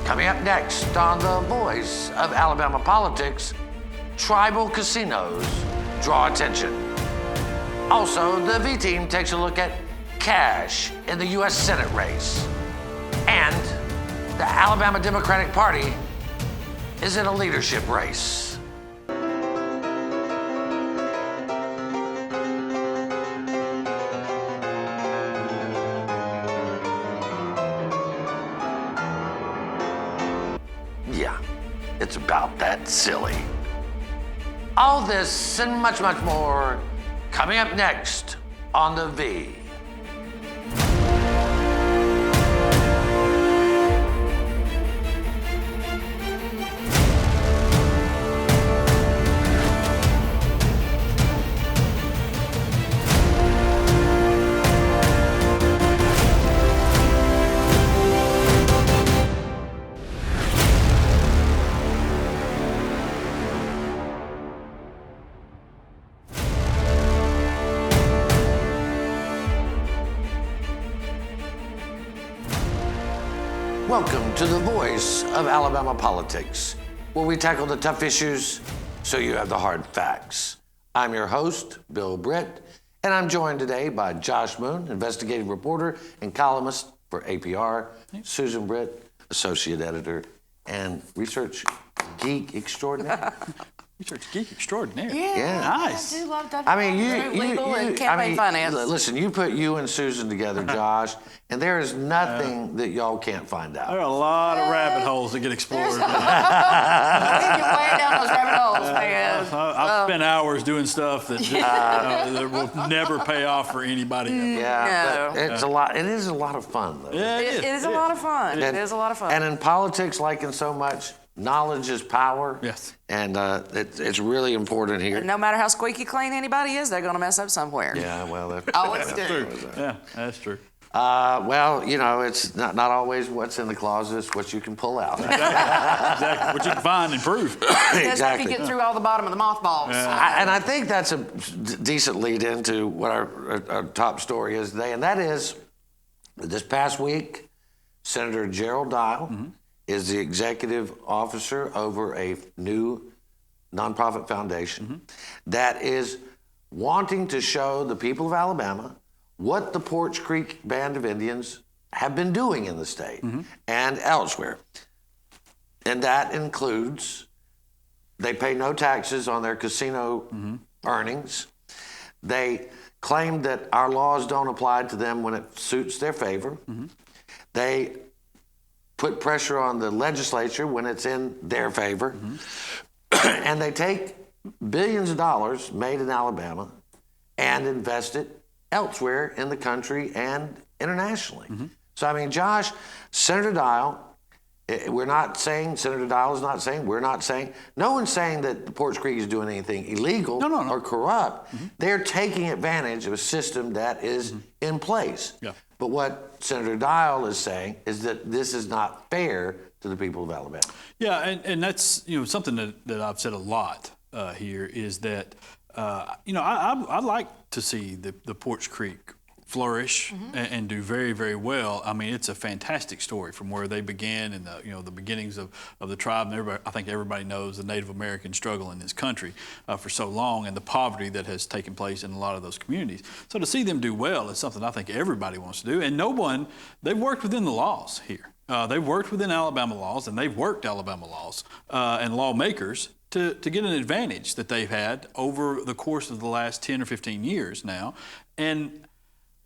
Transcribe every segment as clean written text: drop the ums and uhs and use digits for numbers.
Coming up next on The Voice of Alabama Politics, tribal casinos draw attention. Also, the V team takes a look at cash in the U.S. Senate race. And the Alabama Democratic Party is in a leadership race. Yeah, it's about that silly. All this and much, much more coming up next on The V. Welcome to The Voice of Alabama Politics, where we tackle the tough issues so you have the hard facts. I'm your host, Bill Britt, and I'm joined today by Josh Moon, investigative reporter and columnist for APR, Susan Britt, associate editor and research geek extraordinaire. Research geek extraordinaire. Yeah. Nice. I do love that. I mean, legal and campaign finance. Listen, you put you and Susan together, Josh, and there is nothing that y'all can't find out. There are a lot of rabbit holes that get explored. We get way down those rabbit holes, man. I've spent hours doing stuff that, that will never pay off for anybody ever. Yeah, but it's a lot. It is a lot of fun, though. Yeah, It is a lot of fun. It is a lot of fun. And in politics, like in so much, knowledge is power. Yes. And it's really important here. No matter how squeaky clean anybody is, they're going to mess up somewhere. Yeah, well, that's Always that's do. true. Yeah, that's true. Well, you know, it's not always what's in the closet, it's what you can pull out. Exactly. What you can find and prove. That's how you get through all the bottom of the mothballs. And I think that's a decent lead into what our top story is today, and that is this past week, Senator Gerald Dial is the executive officer over a new nonprofit foundation that is wanting to show the people of Alabama what the Porch Creek Band of Indians have been doing in the state and elsewhere. And that includes they pay no taxes on their casino earnings. They claim that our laws don't apply to them when it suits their favor. They put pressure on the legislature when it's in their favor. And they take billions of dollars made in Alabama and invest it elsewhere in the country and internationally. So, I mean, Josh, Senator Dial, we're not saying, Senator Dial is not saying, we're not saying, no one's saying that the Porch Creek is doing anything illegal or corrupt. They're taking advantage of a system that is in place. Yeah. But what Senator Dial is saying is that this is not fair to the people of Alabama. Yeah, and that's something that I've said a lot here is that I'd like to see the Porch Creek flourish and do very, very well. I mean, it's a fantastic story from where they began and the beginnings of the tribe. And I think everybody knows the Native American struggle in this country for so long and the poverty that has taken place in a lot of those communities. So to see them do well is something I think everybody wants to do. And they've worked within the laws here. They've worked within Alabama laws, and they've worked Alabama laws and lawmakers to get an advantage that they've had over the course of the last 10 or 15 years now. And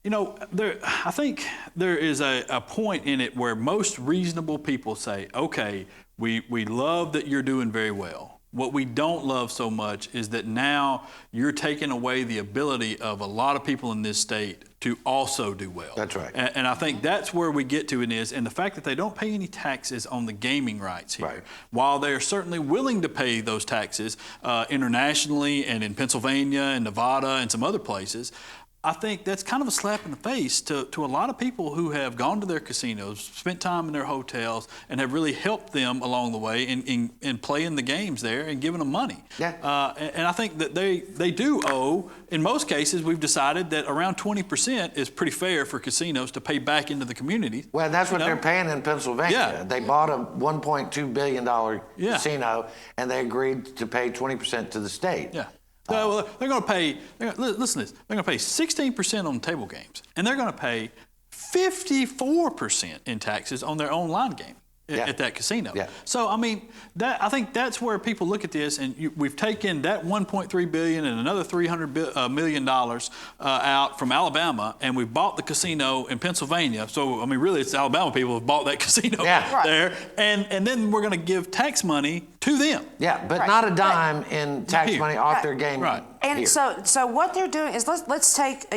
I think there is a point in it where most reasonable people say, okay, we love that you're doing very well. What we don't love so much is that now you're taking away the ability of a lot of people in this state to also do well. That's right. And I think that's where we get to it is, and the fact that they don't pay any taxes on the gaming rights here, while they are certainly willing to pay those taxes internationally and in Pennsylvania and Nevada and some other places, I think that's kind of a slap in the face to a lot of people who have gone to their casinos, spent time in their hotels, and have really helped them along the way in playing the games there and giving them money. Yeah. And I think that they do owe, in most cases, we've decided that around 20% is pretty fair for casinos to pay back into the community. Well, that's what they're paying in Pennsylvania. Yeah. They bought a $1.2 billion casino, and they agreed to pay 20% to the state. Yeah. Well, they're going to pay, listen to this, they're going to pay 16% on table games, and they're going to pay 54% in taxes on their online game at that casino. Yeah. So, I mean, I think that's where people look at this, and we've taken that $1.3 billion and another $300 million out from Alabama, and we've bought the casino in Pennsylvania. So, I mean, really, it's Alabama people who have bought that casino there, and then we're going to give tax money to them. Yeah, but not a dime in tax money off their game. Right. And so what they're doing is let's take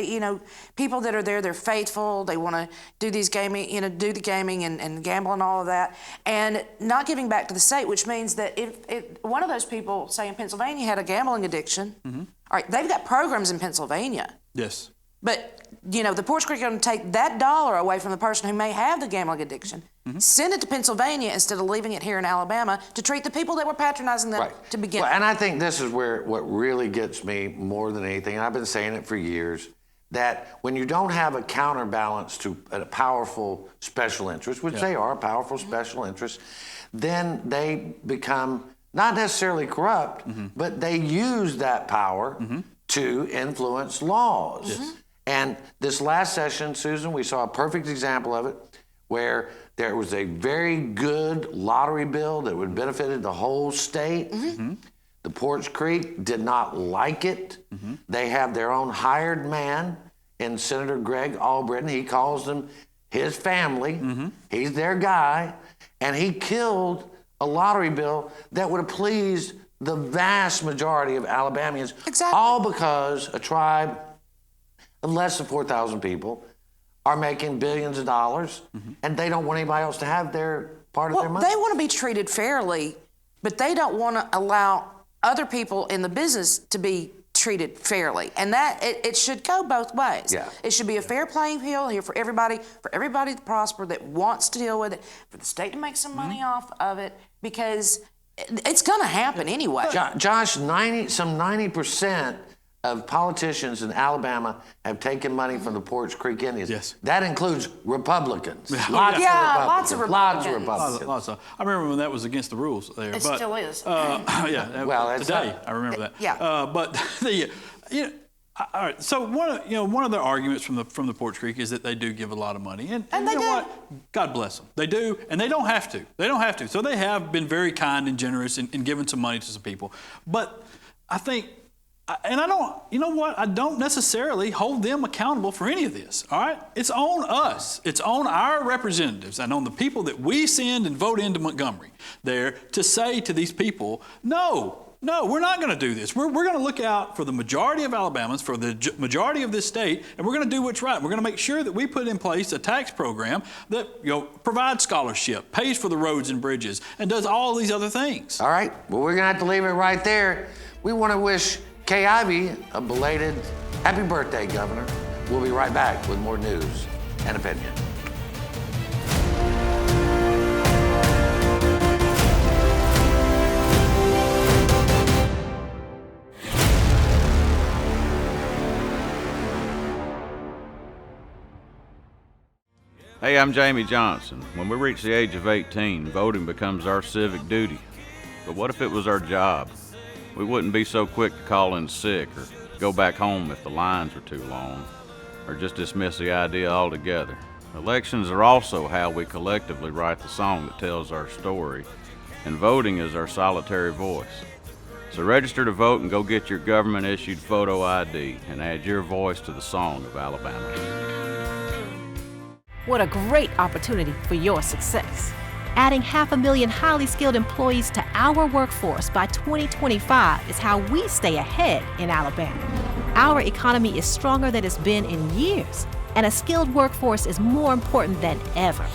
people that are there, they're faithful, they want to do these gaming, do the gaming and gamble and all of that, and not giving back to the state, which means that if one of those people, say in Pennsylvania, had a gambling addiction, all right, they've got programs in Pennsylvania. Yes. But the Porch Creek are going to take that dollar away from the person who may have the gambling addiction, send it to Pennsylvania instead of leaving it here in Alabama to treat the people that were patronizing them to begin with. And I think this is where what really gets me more than anything, and I've been saying it for years, that when you don't have a counterbalance to a powerful special interest, which they are, a powerful special interest, then they become not necessarily corrupt, but they use that power to influence laws. Yes. And this last session, Susan, we saw a perfect example of it, where there was a very good lottery bill that would benefit the whole state. The Porch Creek did not like it. They have their own hired man in Senator Greg Albritton. He calls them his family. He's their guy. And he killed a lottery bill that would have pleased the vast majority of Alabamians. Exactly. All because a tribe of less than 4,000 people are making billions of dollars, and they don't want anybody else to have their part of their money. They want to be treated fairly, but they don't want to allow other people in the business to be treated fairly. And that it should go both ways. Yeah. It should be a fair playing field here for everybody to prosper that wants to deal with it, for the state to make some money off of it, because it's going to happen anyway. Josh, 90% of politicians in Alabama have taken money from the Porch Creek Indians. Yes. That includes Republicans. Lots of Republicans. Lots of. I remember when that was against the rules there. It still is. Well, today I remember that. Yeah. But all right. So one of the arguments from the Porch Creek is that they do give a lot of money, and they you know do. what? God bless them. They do, and they don't have to. They don't have to. So they have been very kind and generous in giving some money to some people. But I think. And I don't, you know what? I don't necessarily hold them accountable for any of this, all right? It's on us. It's on our representatives and on the people that we send and vote into Montgomery there to say to these people, no, we're not going to do this. We're going to look out for the majority of Alabamans, for the majority of this state, and we're going to do what's right. We're going to make sure that we put in place a tax program that provides scholarship, pays for the roads and bridges, and does all these other things. All right. Well, we're going to have to leave it right there. We want to wish Kay Ivey a belated happy birthday, Governor. We'll be right back with more news and opinion. Hey, I'm Jamie Johnson. When we reach the age of 18, voting becomes our civic duty. But what if it was our job? We wouldn't be so quick to call in sick or go back home if the lines were too long, or just dismiss the idea altogether. Elections are also how we collectively write the song that tells our story, and voting is our solitary voice. So register to vote and go get your government-issued photo ID and add your voice to the song of Alabama. What a great opportunity for your success. Adding 500,000 highly skilled employees to our workforce by 2025 is how we stay ahead in Alabama. Our economy is stronger than it's been in years, and a skilled workforce is more important than ever.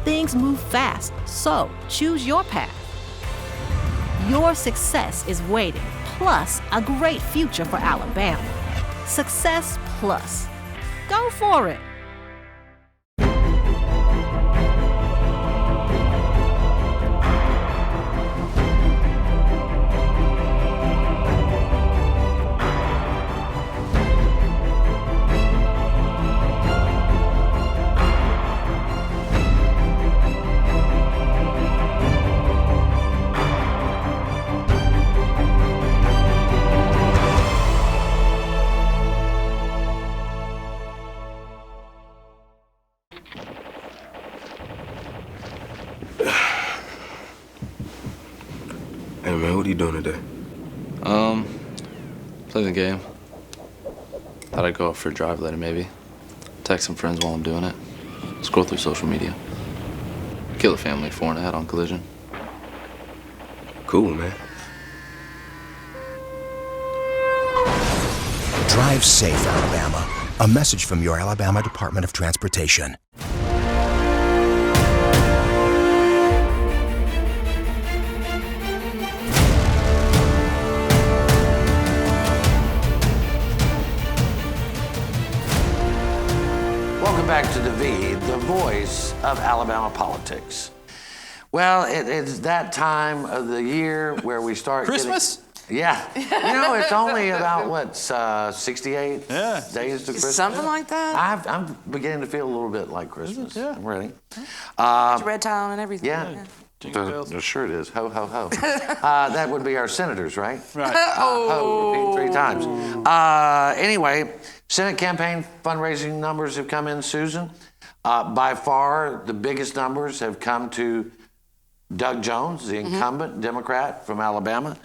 Things move fast, so choose your path. Your success is waiting, plus a great future for Alabama. Success Plus. Go for it. Hey man, what are you doing today? Playing the game. Thought I'd go out for a drive later, maybe. Text some friends while I'm doing it. Scroll through social media. Kill a family 4 and a head on Collision. Cool, man. Drive safe, Alabama. A message from your Alabama Department of Transportation. Welcome back to the V, the voice of Alabama politics. Well, it's that time of the year where we start Christmas? Yeah. It's only about, 68 days to Christmas? Something like that. I'm beginning to feel a little bit like Christmas. Yeah. I'm ready. Red tie and everything. Yeah. Jingle bells. Sure it is. Ho, ho, ho. That would be our senators, right? Right. Ho, repeat 3 times. Anyway, Senate campaign fundraising numbers have come in, Susan. By far, the biggest numbers have come to Doug Jones, the incumbent Democrat from Alabama.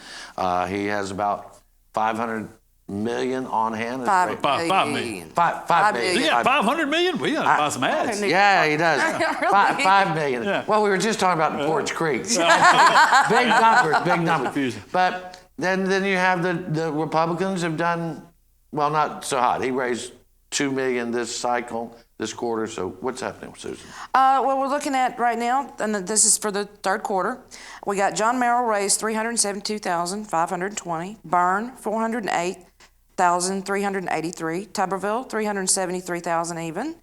He has about 500 million on hand. $5 $5 million. $5 million. You got 500 million? We gotta buy some ads. Yeah, he does. Really? $5 million. Yeah. Well, we were just talking about the Porch Creek. Big numbers, big numbers. Confusing. But then you have the Republicans have done, well, not so hot. He raised $2 million this cycle, this quarter. So what's happening, Susan? Well, we're looking at right now, and this is for the third quarter. We got John Merrill raised $372,520, Byrne $408,383, Tuberville $373,000 even,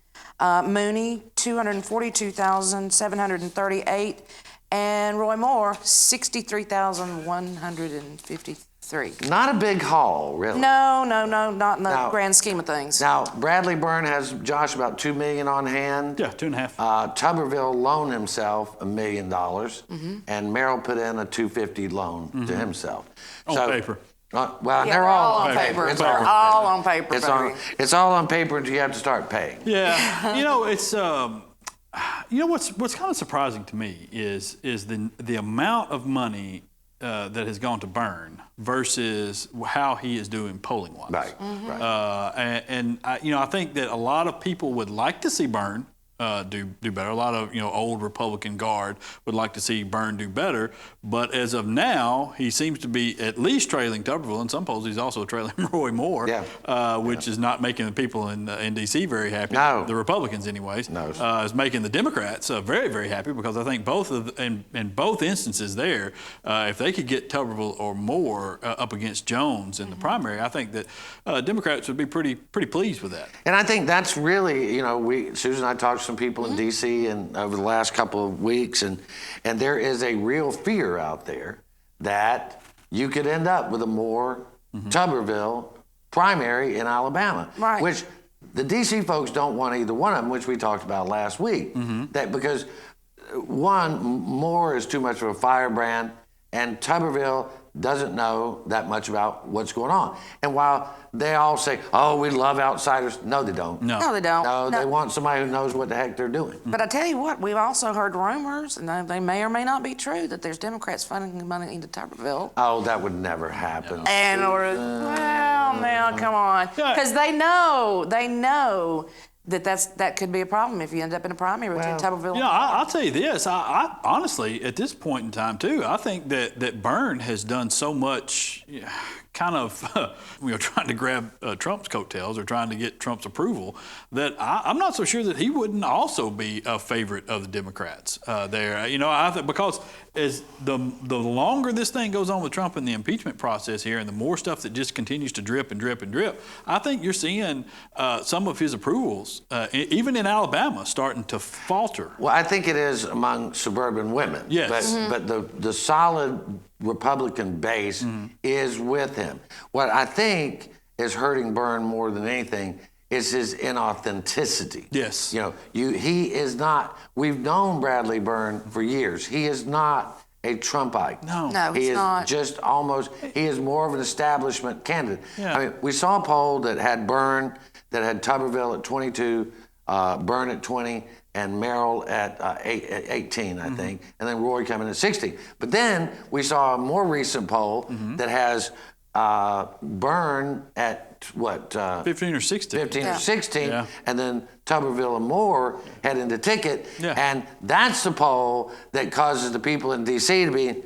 Mooney $242,738, and Roy Moore $63,153. Not a big haul, really. No, not in the Now- grand scheme of things. Now, Bradley Byrne has, Josh, about $2 million on hand. Yeah, 2.5. Tuberville loaned himself $1 million, and Merrill put in a $250 loan to himself. On paper. Well, Yeah, they're all on paper. It's They're all on paper, It's baby. it's all on paper until you have to start paying. Yeah, it's what's kind of surprising to me is the amount of money that has gone to Byrne versus how he is doing polling wise. Right. Right. I think that a lot of people would like to see Byrne do better. A lot of old Republican guard would like to see Byrne do better, but as of now, he seems to be at least trailing Tuberville. In some polls, he's also trailing Roy Moore, which is not making the people in D.C. very happy. No. The Republicans, anyways. No. Is making the Democrats very, very happy because I think in both instances there, if they could get Tuberville or Moore up against Jones in the primary, I think that Democrats would be pretty pleased with that. And I think that's really, Susan and I talked to some people in D.C. and over the last couple of weeks, and there is a real fear out there that you could end up with a Moore Tuberville primary in Alabama, Right. which the D.C. folks don't want either one of them, which we talked about last week. That because one, Moore is too much of a firebrand, and Tuberville doesn't know that much about what's going on. And while they all say, "Oh, we love outsiders," no, they don't. No, they don't. No, they want somebody who knows what the heck they're doing. But I tell you what, we've also heard rumors, and they may or may not be true, that there's Democrats funding money into Tuberville. Oh, that would never happen. And now come on, because they know that could be a problem if you end up in a primary between Tuberville. I'll tell you this. I honestly, at this point in time too, I think that Byrne has done so much kind of trying to grab Trump's coattails or trying to get Trump's approval, that I'm not so sure that he wouldn't also be a favorite of the Democrats there. I think because as the longer this thing goes on with Trump and the impeachment process here, and the more stuff that just continues to drip and drip and drip, I think you're seeing some of his approvals, even in Alabama, starting to falter. Well, I think it is among suburban women. Yes. But the solid Republican base is with him. What I think is hurting Byrne more than anything is his inauthenticity. Yes. He is not, we've known Bradley Byrne for years. He is not a Trumpite. No, he he's is not. just almost, he is more of an establishment candidate. Yeah. I mean, we saw a poll that had Byrne, that had Tuberville at 22, Byrne at 20, and Merrill at 18, I think, and then Roy coming at 16. But then we saw a more recent poll that has Byrne at what? 15 or 16. 15 or 16, Yeah. and then Tuberville and Moore heading to ticket. Yeah. And that's the poll that causes the people in D.C. to be,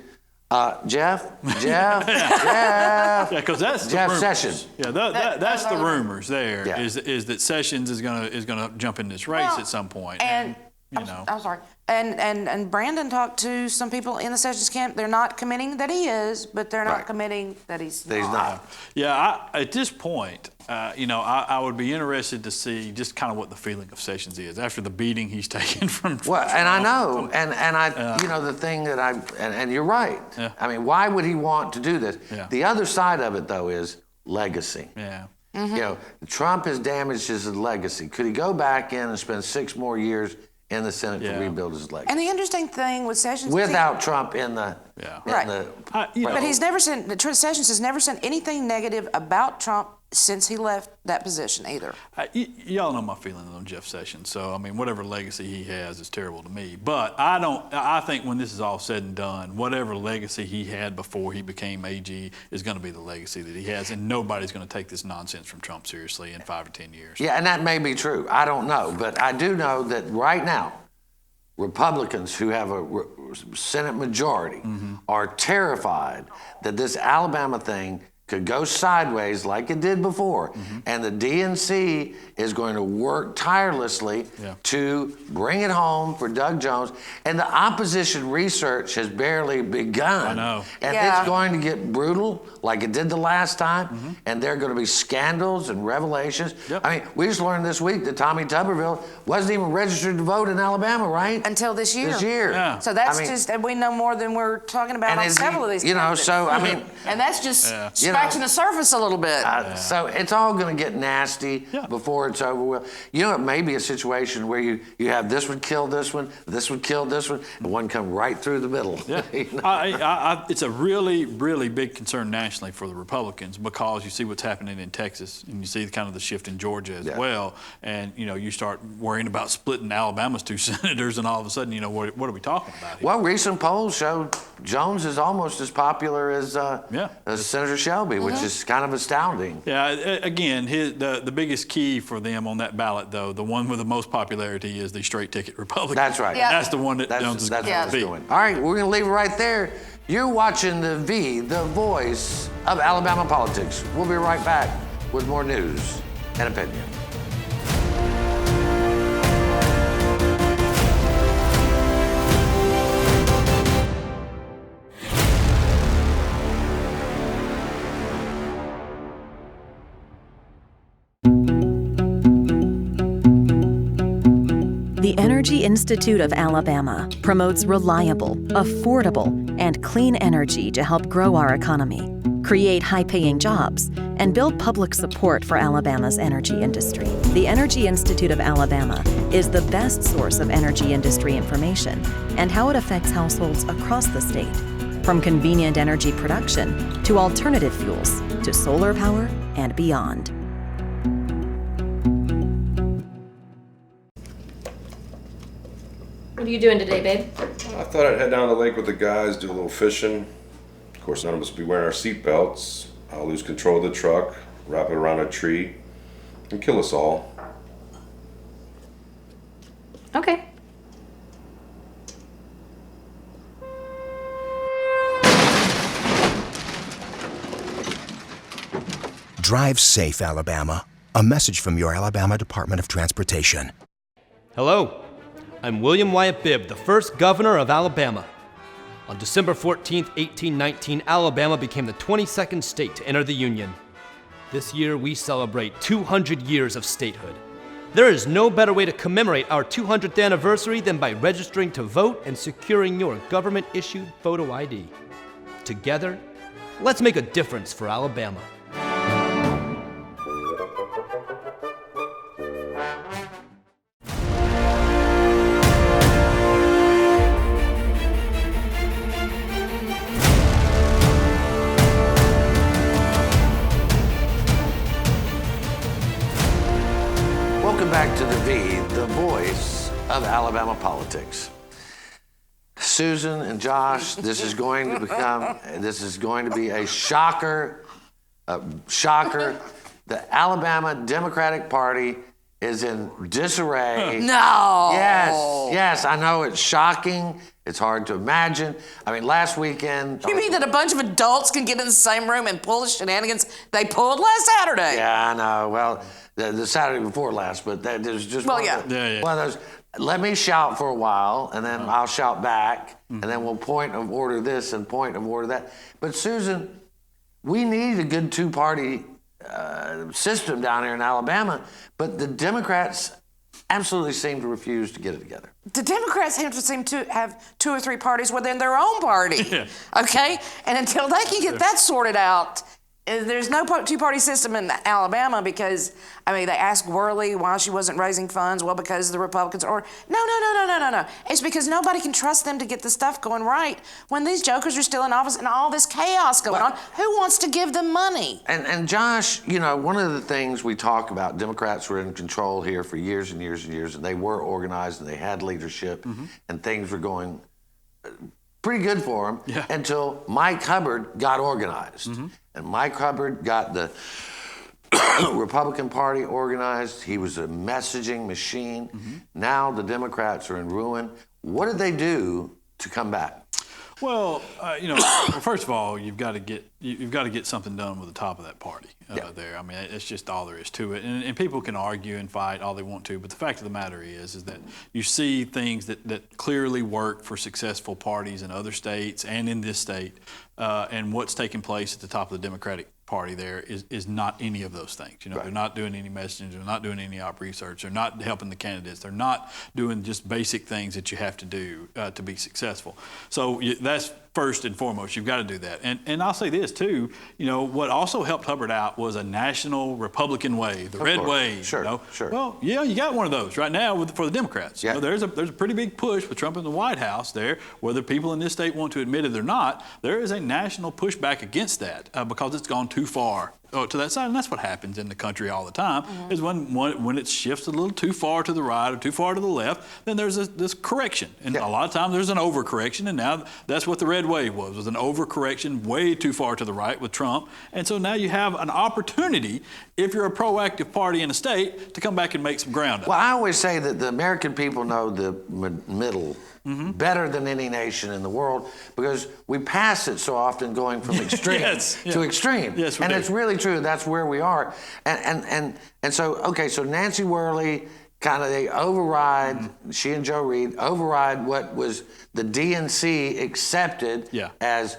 Jeff. Yeah, because that's Jeff the rumors. Sessions. Yeah, that's the rumors there. Yeah. Is that Sessions is gonna jump in this race at some point. And I'm sorry. And Brandon talked to some people in the Sessions camp. They're not committing that he is, but they're not Right. committing that he's He's not. Yeah, at this point, I would be interested to see just kind of what the feeling of Sessions is after the beating he's taken from Well, Trump. and I know, and I, the thing that and you're right. Yeah. I mean, why would he want to do this? Yeah. The other side of it, though, is legacy. Yeah. Trump has damaged his legacy. Could he go back in and spend 6 more years in the Senate Yeah. to rebuild his legacy? And the interesting thing with Sessions, Without Trump in the, Yeah. Right. But but he's never sent. Sessions has never sent anything negative about Trump since he left that position either. Y'all know my feelings on Jeff Sessions. So I mean, whatever legacy he has is terrible to me. But I think when this is all said and done, whatever legacy he had before he became AG is going to be the legacy that he has, and nobody's going to take this nonsense from Trump seriously in 5 or 10 years. Yeah, and that may be true. I don't know. But I do know that right now, Republicans who have a Senate majority are terrified that this Alabama thing could go sideways like it did before. And the DNC is going to work tirelessly to bring it home for Doug Jones. And the opposition research has barely begun. I know. And Yeah. it's going to get brutal like it did the last time. And there are going to be scandals and revelations. Yep. I mean, we just learned this week that Tommy Tuberville wasn't even registered to vote in Alabama, right? Until this year. This year. Yeah. So that's I mean, just, and we know more than we're talking about on is he- several of these. You know, candidates. so, I mean, And that's just You know, scratching the surface a little bit. so it's all going to get nasty Yeah. before it's over with. It may be a situation where you have this would kill this one, this would kill this one, and one come right through the middle. Yeah. You know? It's a really, really big concern nationally for the Republicans because you see what's happening in Texas and you see kind of the shift in Georgia as well. And, you start worrying about splitting Alabama's 2 senators and all of a sudden, what are we talking about here? Well, recent polls show Jones is almost as popular as Senator Shelby, which is kind of astounding. Yeah, again, the biggest key for them on that ballot, though, the one with the most popularity is the straight ticket Republican. That's right. Yeah. That's the one that Jones is That's going what to it's beat. doing. All right, we're going to leave it right there. You're watching the voice of Alabama politics. We'll be right back with more news and opinion. The Energy Institute of Alabama promotes reliable, affordable, and clean energy to help grow our economy, create high-paying jobs, and build public support for Alabama's energy industry. The Energy Institute of Alabama is the best source of energy industry information and how it affects households across the state, from convenient energy production to alternative fuels to solar power and beyond. What are you doing today, babe? I thought I'd head down to the lake with the guys, do a little fishing. Of course, none of us will be wearing our seatbelts. I'll lose control of the truck, wrap it around a tree, and kill us all. Okay. Drive safe, Alabama. A message from your Alabama Department of Transportation. Hello, I'm William Wyatt Bibb, the first governor of Alabama. On December 14, 1819, Alabama became the 22nd state to enter the Union. This year, we celebrate 200 years of statehood. There is no better way to commemorate our 200th anniversary than by registering to vote and securing your government-issued photo ID. Together, let's make a difference for Alabama. Welcome back to the V, the voice of Alabama politics. Susan and Josh, this is going to be a shocker. The Alabama Democratic Party is in disarray. No. Yes, I know it's shocking. It's hard to imagine. I mean, last weekend. You mean that a bunch of adults can get in the same room and pull the shenanigans they pulled last Saturday? Yeah, I know. Well, the Saturday before last, but there's just Well, one, yeah. one of those. Let me shout for a while, and then I'll shout back, and then we'll point of order this and point of order that. But Susan, we need a good two-party system down here in Alabama, but the Democrats absolutely seem to refuse to get it together. The Democrats seem to have 2 or 3 parties within their own party. Yeah. Okay? And until they can get that sorted out, there's no two-party system in Alabama because, I mean, they asked Worley why she wasn't raising funds. Well, because the Republicans are. No. It's because nobody can trust them to get the stuff going right when these jokers are still in office and all this chaos going on. Who wants to give them money? And Josh, you know, one of the things we talk about, Democrats were in control here for years and years and years, and they were organized and they had leadership, and things were going pretty good for them until Mike Hubbard got organized. And Mike Hubbard got the Republican Party organized. He was a messaging machine. Now the Democrats are in ruin. What did they do to come back? Well, first of all, you've got to get something done with the top of that party there. I mean, it's just all there is to it. And people can argue and fight all they want to, but the fact of the matter is that you see things that clearly work for successful parties in other states and in this state, and what's taking place at the top of the Democratic Party there is not any of those things. You know, they're not doing any messaging, they're not doing any op research, they're not helping the candidates, they're not doing just basic things that you have to do to be successful. So that's first and foremost, you've got to do that. And I'll say this too, you know, what also helped Hubbard out was a national Republican wave, the red wave. Sure, you know? sure. Well, yeah, you got one of those right now for the Democrats. Yeah. You know, there's a pretty big push with Trump in the White House there, whether people in this state want to admit it or not, there is a national pushback against that because it's gone too far to that side, and that's what happens in the country all the time. Is when it shifts a little too far to the right or too far to the left, then there's this correction, and a lot of times there's an overcorrection, and now that's what the red wave was an overcorrection way too far to the right with Trump, and so now you have an opportunity, if you're a proactive party in a state, to come back and make some ground up. Well, I always say that the American people know the middle better than any nation in the world because we pass it so often going from extreme to extreme. Yes, we and do. it's really true. That's where we are. And so, okay, so Nancy Worley kind of, they override, she and Joe Reed override what was the DNC accepted as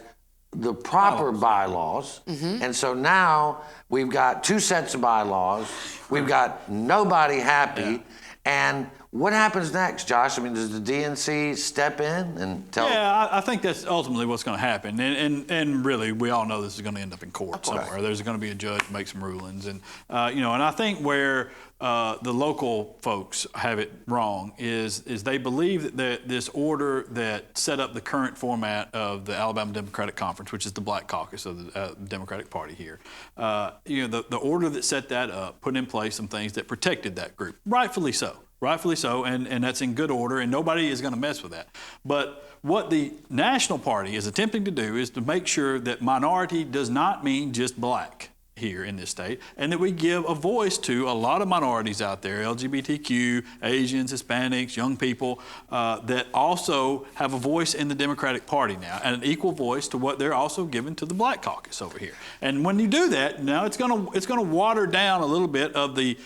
the proper bylaws. And so now we've got 2 sets of bylaws. We've got nobody happy. And what happens next, Josh? I mean, does the DNC step in and tell? Yeah, I think that's ultimately what's going to happen. And really, we all know this is going to end up in court somewhere. There's going to be a judge make some rulings. And, and I think where the local folks have it wrong is they believe that this order that set up the current format of the Alabama Democratic Conference, which is the Black Caucus of the Democratic Party here, the order that set that up put in place some things that protected that group, rightfully so. And that's in good order, and nobody is going to mess with that. But what the National Party is attempting to do is to make sure that minority does not mean just black. here in this state, and that we give a voice to a lot of minorities out there, LGBTQ, Asians, Hispanics, young people, that also have a voice in the Democratic Party now, and an equal voice to what they're also giving to the Black Caucus over here. And when you do that, now it's gonna water down a little bit of the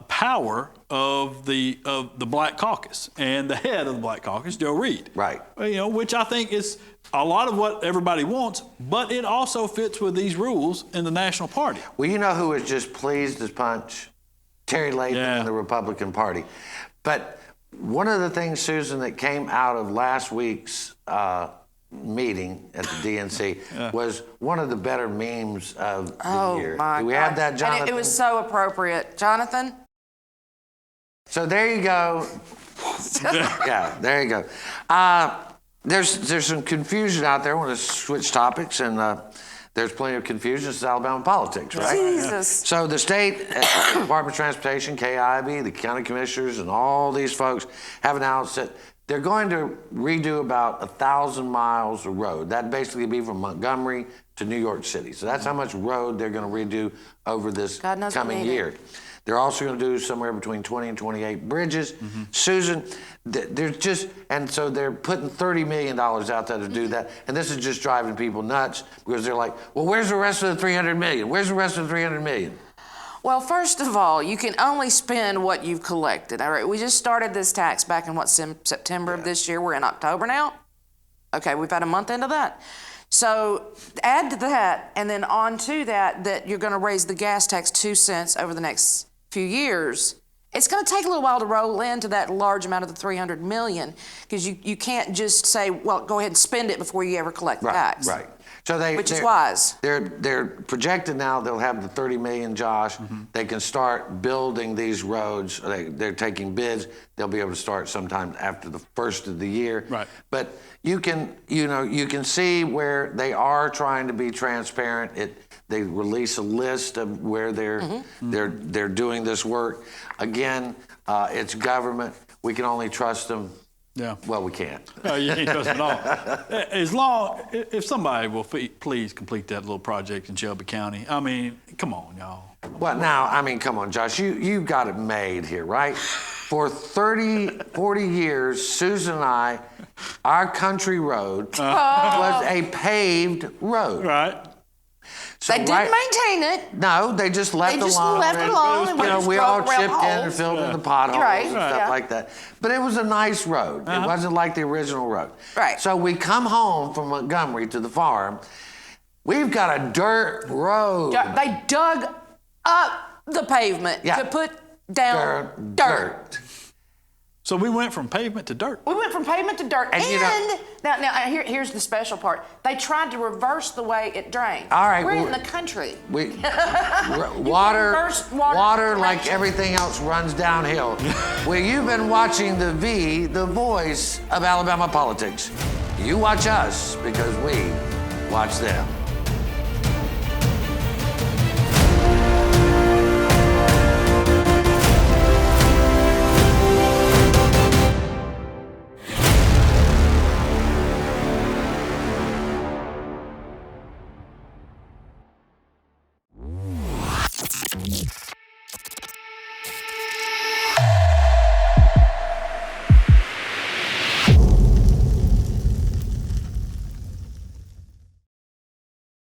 power of the Black Caucus and the head of the Black Caucus, Joe Reed. Right. You know, which I think is a lot of what everybody wants, but it also fits with these rules in the national party. Well, you know who is just pleased as punch? Terry Latham and the Republican Party. But one of the things, Susan, that came out of last week's meeting at the DNC was one of the better memes of the year. My Do we God. have that, Jonathan? And it was so appropriate. Jonathan? So there you go. Yeah, there you go. There's some confusion out there. I want to switch topics, and there's plenty of confusion. It's Alabama politics, right? Jesus. So the state Department of Transportation, Ivey, the county commissioners, and all these folks have announced that they're going to redo about 1,000 miles of road. That'd basically be from Montgomery to New York City. So that's how much road they're going to redo over this coming year. They're also going to do somewhere between 20 and 28 bridges. Susan, there's just, and so they're putting $30 million out there to do that. And this is just driving people nuts because they're like, well, where's the rest of the $300 million? Where's the rest of the $300 million? Well, first of all, you can only spend what you've collected. All right, we just started this tax back in September of this year. We're in October now. Okay, we've had a month into that. So add to that, and then on to that you're going to raise the gas tax 2 cents over the next few years. It's going to take a little while to roll into that large amount of the $300 million, because you can't just say, well, go ahead and spend it before you ever collect the tax. Right. So which is wise. They're projected now they'll have the $30 million, Josh. They can start building these roads. They're taking bids. They'll be able to start sometime after the first of the year. Right. But you can see where they are trying to be transparent. They release a list of where they're doing this work. Again, it's government. We can only trust them. Yeah. Well, we can't. No, you can't trust them at all. If somebody will please complete that little project in Shelby County. I mean, come on, y'all. Well, now, I mean, come on, Josh. You got it made here, right? For 30, 40 years, Susan and I, our country road was a paved road. Right. So they didn't maintain it. No, they just left They just alone. left it alone. And we all chipped in and holes. filled in the potholes Right. and stuff like that. But it was a nice road. It wasn't like the original road. Right. So we come home from Montgomery to the farm. We've got a dirt road. They dug up the pavement to put down dirt. So we went from pavement to dirt. We went from pavement to dirt. And now here's the special part. They tried to reverse the way it drained. All right. We're in the country. Water like everything else runs downhill. Well, you've been watching the voice of Alabama politics. You watch us because we watch them.